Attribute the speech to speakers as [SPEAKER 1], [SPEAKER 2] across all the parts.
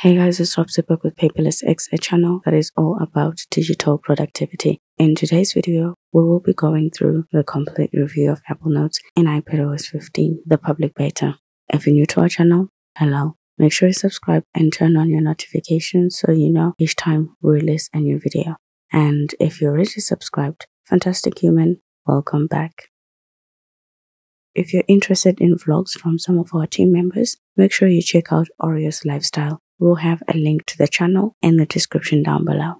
[SPEAKER 1] Hey guys, it's Rob back with Paperless X, a channel that is all about digital productivity. In today's video, we will be going through the complete review of Apple Notes in iPadOS 15, the public beta. If you're new to our channel, hello. Make sure you subscribe and turn on your notifications so you know each time we release a new video. And if you're already subscribed, fantastic human, welcome back. If you're interested in vlogs from some of our team members, make sure you check out Oreo's Lifestyle. We'll have a link to the channel in the description down below.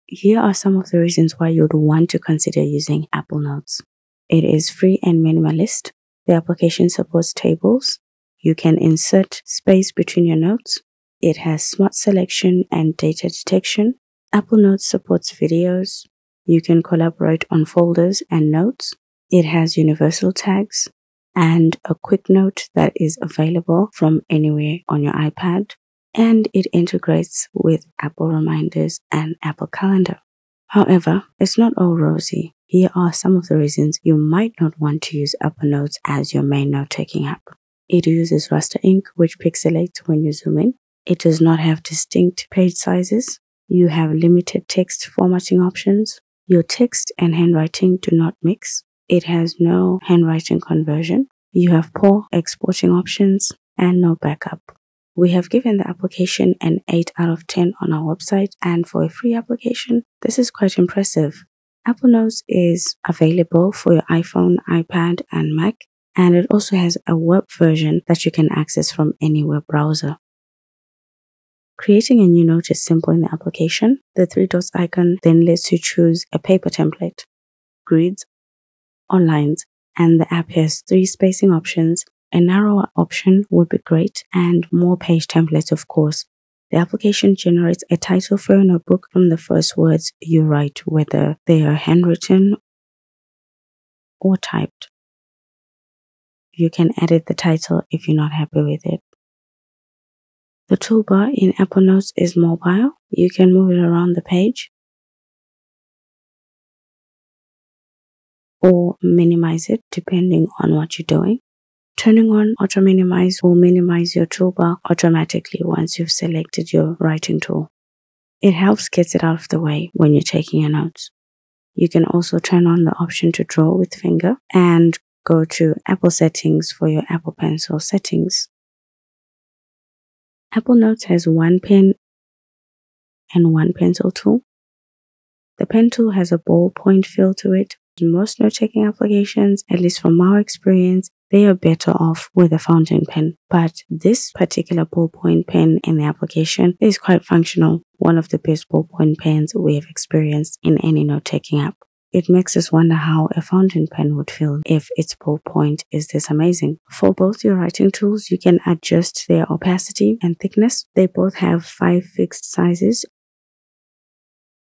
[SPEAKER 1] Here are some of the reasons why you'd want to consider using Apple Notes. It is free and minimalist. The application supports tables. You can insert space between your notes. It has smart selection and data detection. Apple Notes supports videos. You can collaborate on folders and notes. It has universal tags and a quick note that is available from anywhere on your iPad, and it integrates with Apple Reminders and Apple Calendar. However, it's not all rosy. Here are some of the reasons you might not want to use Apple Notes as your main note-taking app. It uses raster ink, which pixelates when you zoom in. It does not have distinct page sizes. You have limited text formatting options. Your text and handwriting do not mix. It has no handwriting conversion. You have poor exporting options and no backup. We have given the application an 8 out of 10 on our website, and for a free application, this is quite impressive. Apple Notes is available for your iPhone, iPad, and Mac, and it also has a web version that you can access from any web browser. Creating a new note is simple in the application. The 3 dots icon then lets you choose a paper template, grids, or lines, and the app has 3 spacing options. A narrower option would be great, and more page templates, of course. The application generates a title for your notebook from the first words you write, whether they are handwritten or typed. You can edit the title if you're not happy with it. The toolbar in Apple Notes is mobile. You can move it around the page or minimize it depending on what you're doing. Turning on Auto Minimize will minimize your toolbar automatically once you've selected your writing tool. It helps get it out of the way when you're taking your notes. You can also turn on the option to draw with finger and go to Apple Settings for your Apple Pencil settings. Apple Notes has one pen and one pencil tool. The pen tool has a ballpoint feel to it. Most note-taking applications, at least from our experience, they are better off with a fountain pen. But this particular ballpoint pen in the application is quite functional. One of the best ballpoint pens we have experienced in any note-taking app. It makes us wonder how a fountain pen would feel if its ballpoint is this amazing. For both your writing tools, you can adjust their opacity and thickness. They both have 5 fixed sizes,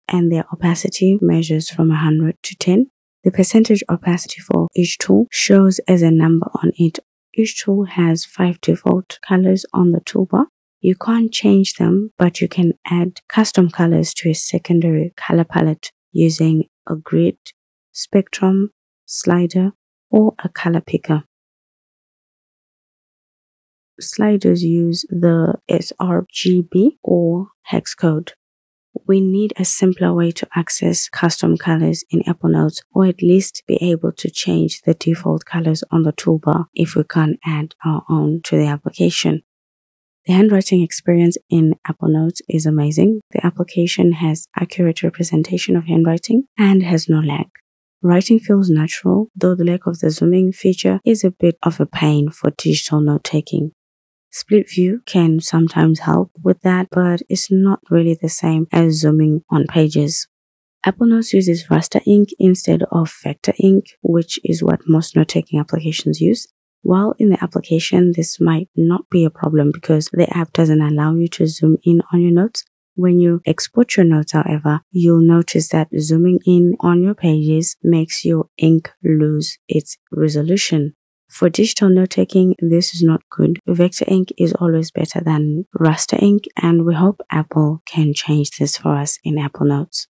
[SPEAKER 1] and their opacity measures from 100 to 10. The percentage opacity for each tool shows as a number on it. Each tool has 5 default colors on the toolbar. You can't change them, but you can add custom colors to a secondary color palette using a grid, spectrum, slider, or a color picker. Sliders use the sRGB or hex code. We need a simpler way to access custom colors in Apple Notes, or at least be able to change the default colors on the toolbar if we can't add our own to the application. The handwriting experience in Apple Notes is amazing. The application has accurate representation of handwriting and has no lag. Writing feels natural, though the lack of the zooming feature is a bit of a pain for digital note-taking. Split view can sometimes help with that, but it's not really the same as zooming on pages. Apple Notes uses raster ink instead of vector ink, which is what most note-taking applications use. While in the application, this might not be a problem because the app doesn't allow you to zoom in on your notes. When you export your notes, however, you'll notice that zooming in on your pages makes your ink lose its resolution. For digital note-taking, this is not good. Vector ink is always better than raster ink, and we hope Apple can change this for us in Apple Notes.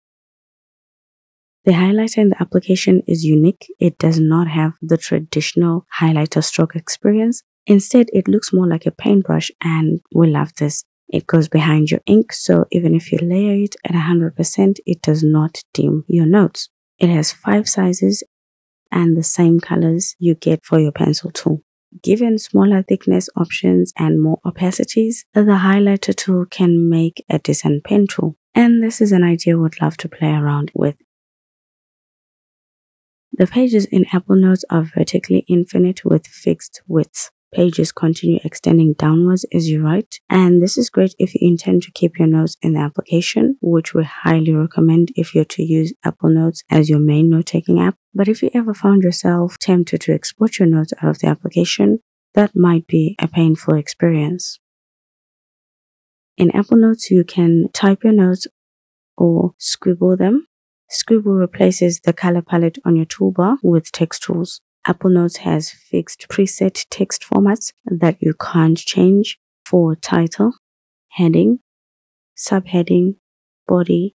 [SPEAKER 1] The highlighter in the application is unique. It does not have the traditional highlighter stroke experience. Instead, it looks more like a paintbrush, and we love this. It goes behind your ink, so even if you layer it at 100%, it does not dim your notes. It has 5 sizes and the same colors you get for your pencil tool. Given smaller thickness options and more opacities, the highlighter tool can make a decent pen tool. And this is an idea we'd love to play around with. The pages in Apple Notes are vertically infinite with fixed widths. Pages continue extending downwards as you write, and this is great if you intend to keep your notes in the application, which we highly recommend if you're to use Apple Notes as your main note-taking app. But if you ever found yourself tempted to export your notes out of the application, that might be a painful experience. In Apple Notes, you can type your notes or scribble them. Scribble replaces the color palette on your toolbar with text tools. Apple Notes has fixed preset text formats that you can't change for title, heading, subheading, body,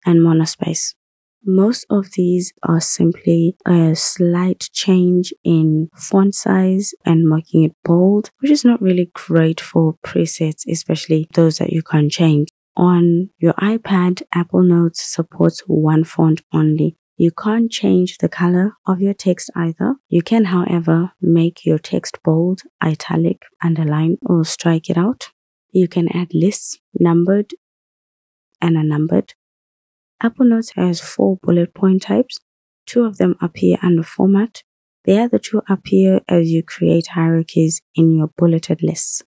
[SPEAKER 1] and monospace. Most of these are simply a slight change in font size and making it bold, which is not really great for presets, especially those that you can't change. On your iPad, Apple Notes supports one font only. You can't change the color of your text either. You can, however, make your text bold, italic, underline, or strike it out. You can add lists, numbered and unnumbered. Apple Notes has 4 bullet point types. 2 of them appear under format. The other 2 appear as you create hierarchies in your bulleted lists.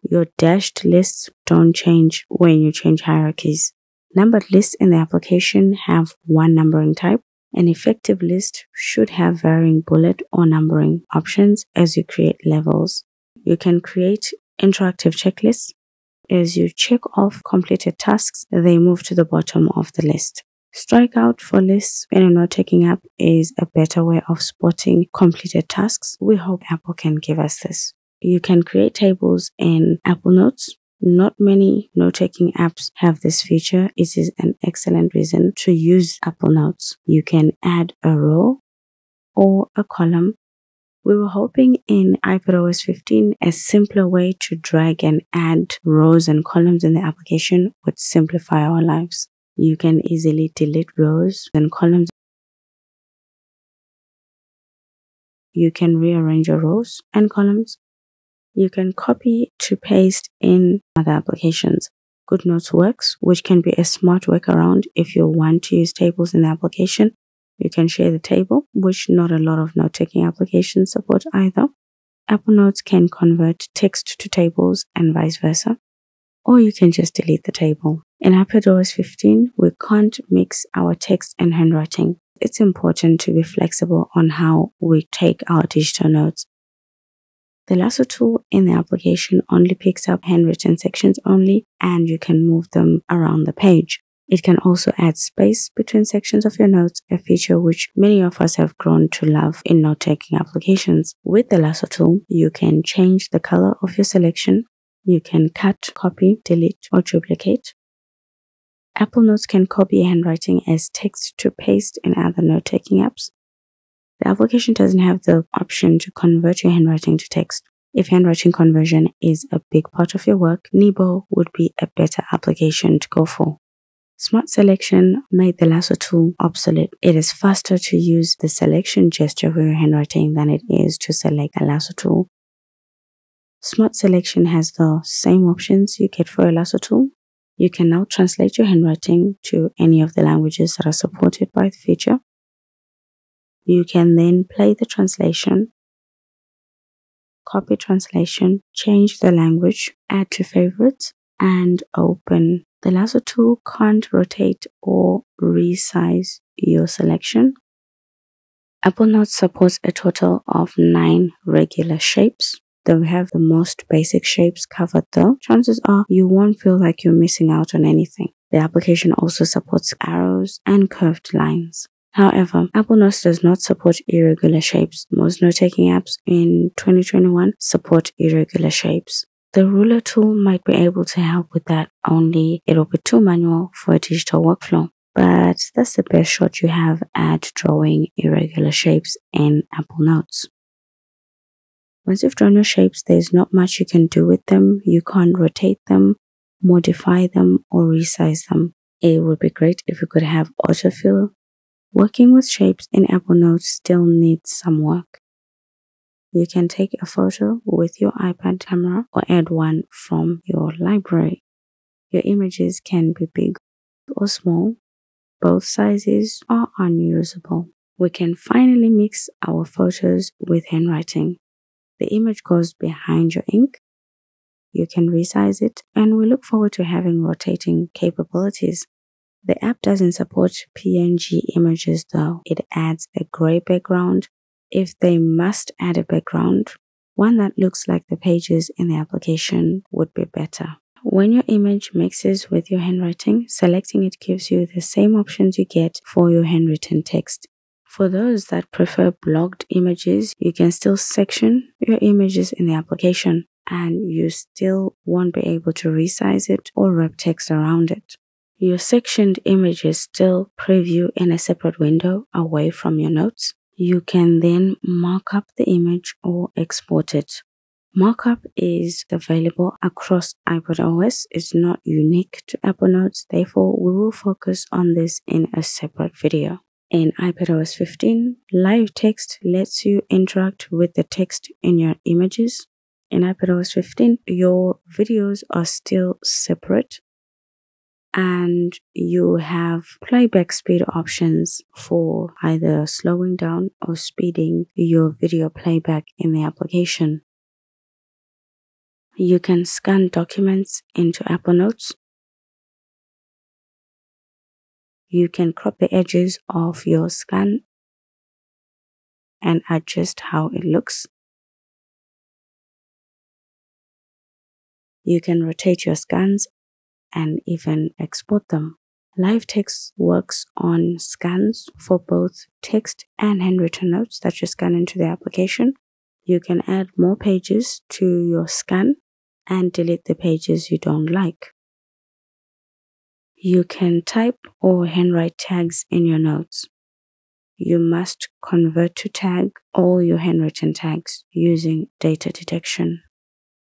[SPEAKER 1] Your dashed lists don't change when you change hierarchies. Numbered lists in the application have 1 numbering type. An effective list should have varying bullet or numbering options as you create levels. You can create interactive checklists. As you check off completed tasks, they move to the bottom of the list. Strikeout for lists in a note-taking app is a better way of spotting completed tasks. We hope Apple can give us this. You can create tables in Apple Notes. Not many note-taking apps have this feature. It is an excellent reason to use Apple Notes. You can add a row or a column. We were hoping in iPadOS 15, a simpler way to drag and add rows and columns in the application would simplify our lives. You can easily delete rows and columns. You can rearrange your rows and columns. You can copy to paste in other applications. GoodNotes works, which can be a smart workaround if you want to use tables in the application. You can share the table, which not a lot of note-taking applications support either. Apple Notes can convert text to tables and vice versa. Or you can just delete the table. In iPadOS 15, we can't mix our text and handwriting. It's important to be flexible on how we take our digital notes. The Lasso tool in the application only picks up handwritten sections only, and you can move them around the page. It can also add space between sections of your notes, a feature which many of us have grown to love in note-taking applications. With the Lasso tool, you can change the color of your selection. You can cut, copy, delete, or duplicate. Apple Notes can copy handwriting as text to paste in other note-taking apps. The application doesn't have the option to convert your handwriting to text. If handwriting conversion is a big part of your work, Nebo would be a better application to go for. Smart Selection made the Lasso tool obsolete. It is faster to use the selection gesture for your handwriting than it is to select a Lasso tool. Smart Selection has the same options you get for a Lasso tool. You can now translate your handwriting to any of the languages that are supported by the feature. You can then play the translation, copy translation, change the language, add to favorites, and open. The Lasso tool can't rotate or resize your selection. Apple Notes supports a total of 9 regular shapes. Though we have the most basic shapes covered though, chances are you won't feel like you're missing out on anything. The application also supports arrows and curved lines. However, Apple Notes does not support irregular shapes. Most note-taking apps in 2021 support irregular shapes. The ruler tool might be able to help with that, only it'll be too manual for a digital workflow. But that's the best shot you have at drawing irregular shapes in Apple Notes. Once you've drawn your shapes, there's not much you can do with them. You can't rotate them, modify them, or resize them. It would be great if you could have autofill. Working with shapes in Apple Notes still needs some work. You can take a photo with your iPad camera or add one from your library. Your images can be big or small. Both sizes are unusable. We can finally mix our photos with handwriting. The image goes behind your ink. You can resize it, and we look forward to having rotating capabilities. The app doesn't support PNG images though. It adds a gray background. If they must add a background, one that looks like the pages in the application would be better. When your image mixes with your handwriting, selecting it gives you the same options you get for your handwritten text. For those that prefer blocked images, you can still section your images in the application, and you still won't be able to resize it or wrap text around it. Your sectioned images still preview in a separate window away from your notes. You can then mark up the image or export it. Markup is available across iPadOS. It's not unique to Apple Notes, therefore we will focus on this in a separate video. In iPadOS 15, live text lets you interact with the text in your images. In iPadOS 15, your videos are still separate, and you have playback speed options for either slowing down or speeding your video playback in the application. You can scan documents into Apple Notes. You can crop the edges of your scan and adjust how it looks. You can rotate your scans and even export them. Live text works on scans for both text and handwritten notes that you scan into the application. You can add more pages to your scan and delete the pages you don't like. You can type or handwrite tags in your notes. You must convert to tag all your handwritten tags using data detection.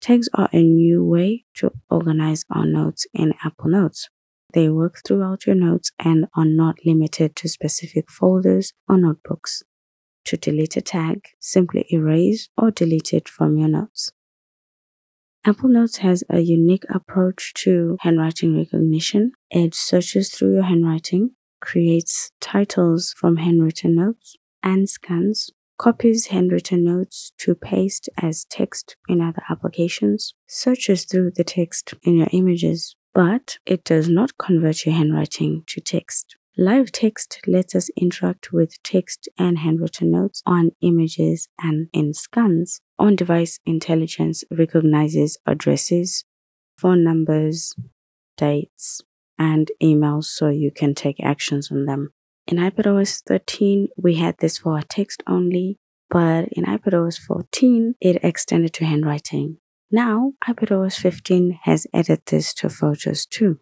[SPEAKER 1] Tags are a new way to organize our notes in Apple Notes. They work throughout your notes and are not limited to specific folders or notebooks. To delete a tag, simply erase or delete it from your notes. Apple Notes has a unique approach to handwriting recognition. It searches through your handwriting, creates titles from handwritten notes, and scans, copies handwritten notes to paste as text in other applications, searches through the text in your images, but it does not convert your handwriting to text. Live text lets us interact with text and handwritten notes on images and in scans. On-device intelligence recognizes addresses, phone numbers, dates, and emails so you can take actions on them. In iPadOS 13, we had this for text only, but in iPadOS 14, it extended to handwriting. Now, iPadOS 15 has added this to photos too.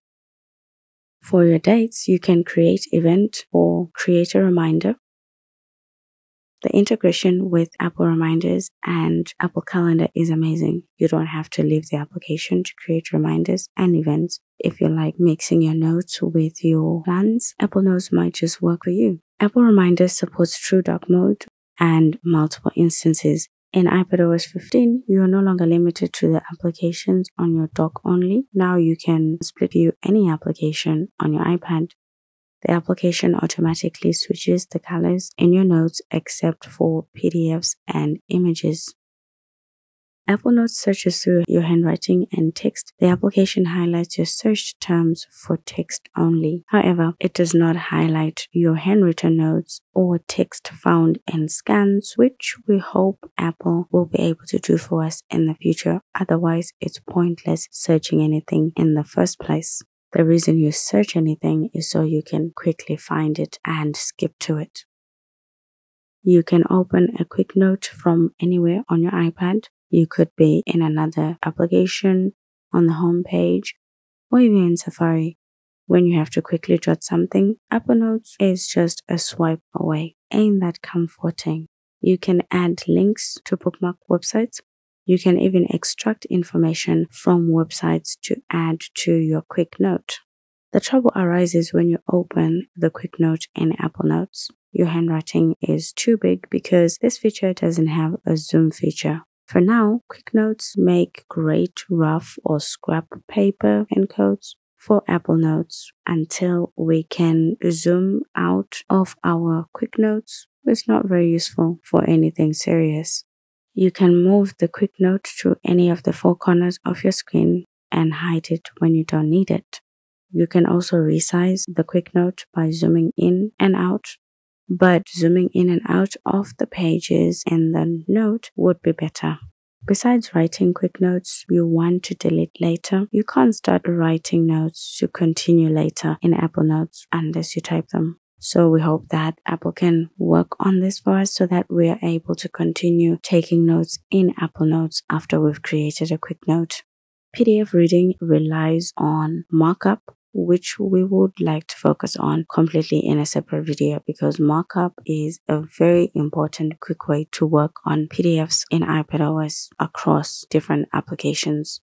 [SPEAKER 1] For your dates, you can create event or create a reminder. The integration with Apple Reminders and Apple Calendar is amazing. You don't have to leave the application to create reminders and events. If you like mixing your notes with your plans, Apple Notes might just work for you. Apple Reminders supports True Dark Mode and multiple instances. In iPadOS 15, you are no longer limited to the applications on your dock only. Now you can split view any application on your iPad. The application automatically switches the colors in your notes except for PDFs and images. Apple Notes searches through your handwriting and text. The application highlights your searched terms for text only. However, it does not highlight your handwritten notes or text found in scans, which we hope Apple will be able to do for us in the future. Otherwise, it's pointless searching anything in the first place. The reason you search anything is so you can quickly find it and skip to it. You can open a quick note from anywhere on your iPad. You could be in another application, on the home page, or even in Safari. When you have to quickly jot something, Apple Notes is just a swipe away. Ain't that comforting? You can add links to bookmark websites. You can even extract information from websites to add to your quick note. The trouble arises when you open the quick note in Apple Notes. Your handwriting is too big because this feature doesn't have a zoom feature. For now, quick notes make great rough or scrap paper encodes for Apple Notes. Until we can zoom out of our quick notes, it's not very useful for anything serious. You can move the quick note to any of the four corners of your screen and hide it when you don't need it. You can also resize the quick note by zooming in and out, but zooming in and out of the pages in the note would be better. Besides writing quick notes you want to delete later, you can't start writing notes to continue later in Apple Notes unless you type them. So we hope that Apple can work on this for us so that we are able to continue taking notes in Apple Notes after we've created a quick note. PDF reading relies on markup, which we would like to focus on completely in a separate video because markup is a very important quick way to work on PDFs in iPadOS across different applications.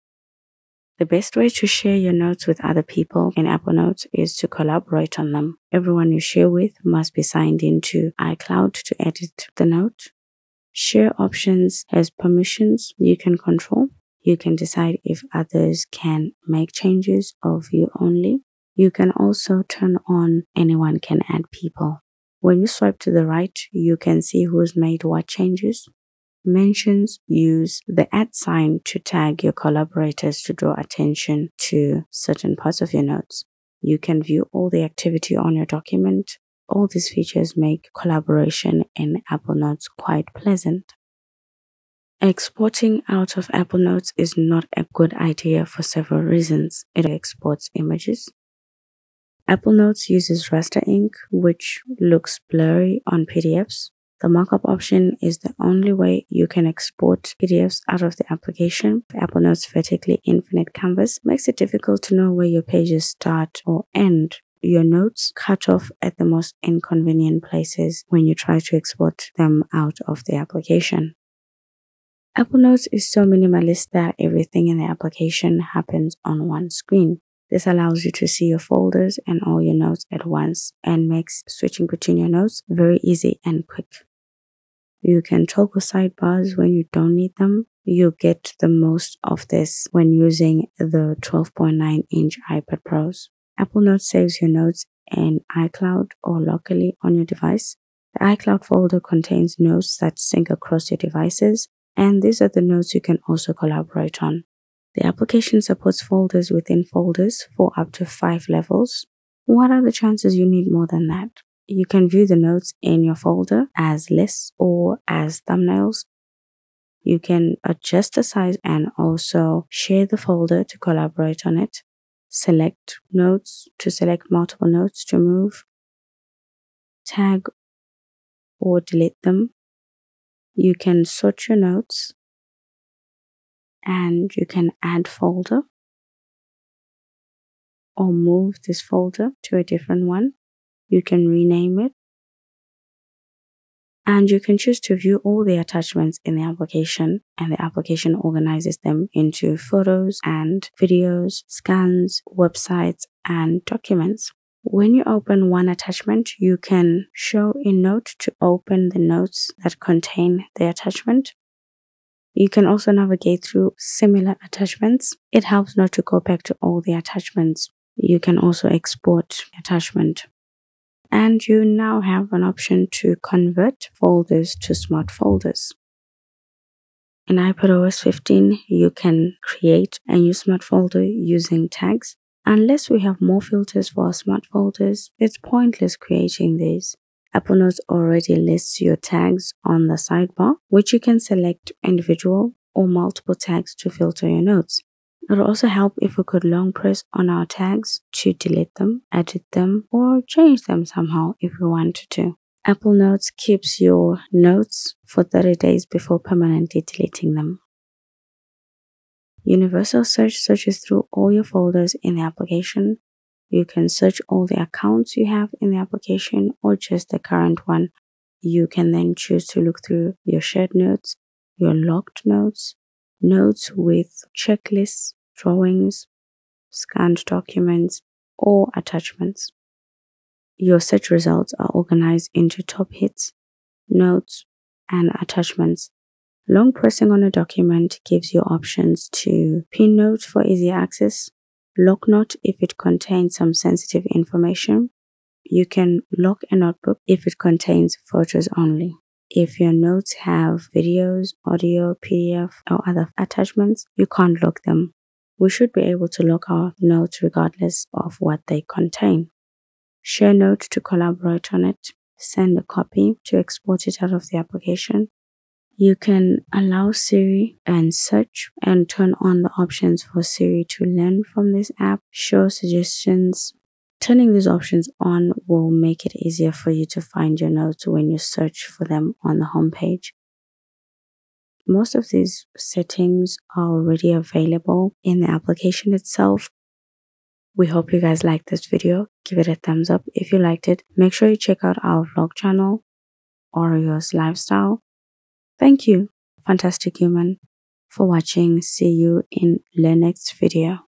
[SPEAKER 1] The best way to share your notes with other people in Apple Notes is to collaborate on them. Everyone you share with must be signed into iCloud to edit the note. Share options has permissions you can control. You can decide if others can make changes or view only. You can also turn on anyone can add people. When you swipe to the right, you can see who's made what changes. Mentions use the @ sign to tag your collaborators to draw attention to certain parts of your notes. You can view all the activity on your document. All these features make collaboration in Apple Notes quite pleasant. Exporting out of Apple Notes is not a good idea for several reasons. It exports images. Apple Notes uses raster ink, which looks blurry on PDFs. The markup option is the only way you can export PDFs out of the application. Apple Notes' vertically infinite canvas makes it difficult to know where your pages start or end. Your notes cut off at the most inconvenient places when you try to export them out of the application. Apple Notes is so minimalist that everything in the application happens on one screen. This allows you to see your folders and all your notes at once and makes switching between your notes very easy and quick. You can toggle sidebars when you don't need them. You get the most of this when using the 12.9-inch iPad Pros. Apple Notes saves your notes in iCloud or locally on your device. The iCloud folder contains notes that sync across your devices, and these are the notes you can also collaborate on. The application supports folders within folders for up to 5 levels. What are the chances you need more than that? You can view the notes in your folder as lists or as thumbnails. You can adjust the size and also share the folder to collaborate on it. Select notes to select multiple notes to move. Tag or delete them. You can sort your notes and you can add folder or move this folder to a different one. You can rename it and you can choose to view all the attachments in the application, and the application organizes them into photos and videos, scans, websites, and documents. When you open one attachment, you can show a note to open the notes that contain the attachment. You can also navigate through similar attachments. It helps not to go back to all the attachments. You can also export attachment. And you now have an option to convert folders to smart folders. In iPadOS 15, you can create a new smart folder using tags. Unless we have more filters for our smart folders, it's pointless creating these. Apple Notes already lists your tags on the sidebar, which you can select individual or multiple tags to filter your notes. It would also help if we could long press on our tags to delete them, edit them, or change them somehow if we wanted to. Apple Notes keeps your notes for 30 days before permanently deleting them. Universal Search searches through all your folders in the application. You can search all the accounts you have in the application or just the current one. You can then choose to look through your shared notes, your locked notes, notes with checklists, drawings, scanned documents, or attachments. Your search results are organized into top hits, notes, and attachments. Long pressing on a document gives you options to pin notes for easy access, lock note if it contains some sensitive information. You can lock a notebook if it contains photos only. If your notes have videos, audio, PDF, or other attachments, you can't lock them. We should be able to lock our notes regardless of what they contain. Share notes to collaborate on it. Send a copy to export it out of the application. You can allow Siri and search and turn on the options for Siri to learn from this app, show suggestions. Turning these options on will make it easier for you to find your notes when you search for them on the homepage. Most of these settings are already available in the application itself. We hope you guys liked this video. Give it a thumbs up if you liked it. Make sure you check out our vlog channel, Oreo's Lifestyle. Thank you, fantastic human, for watching. See you in the next video.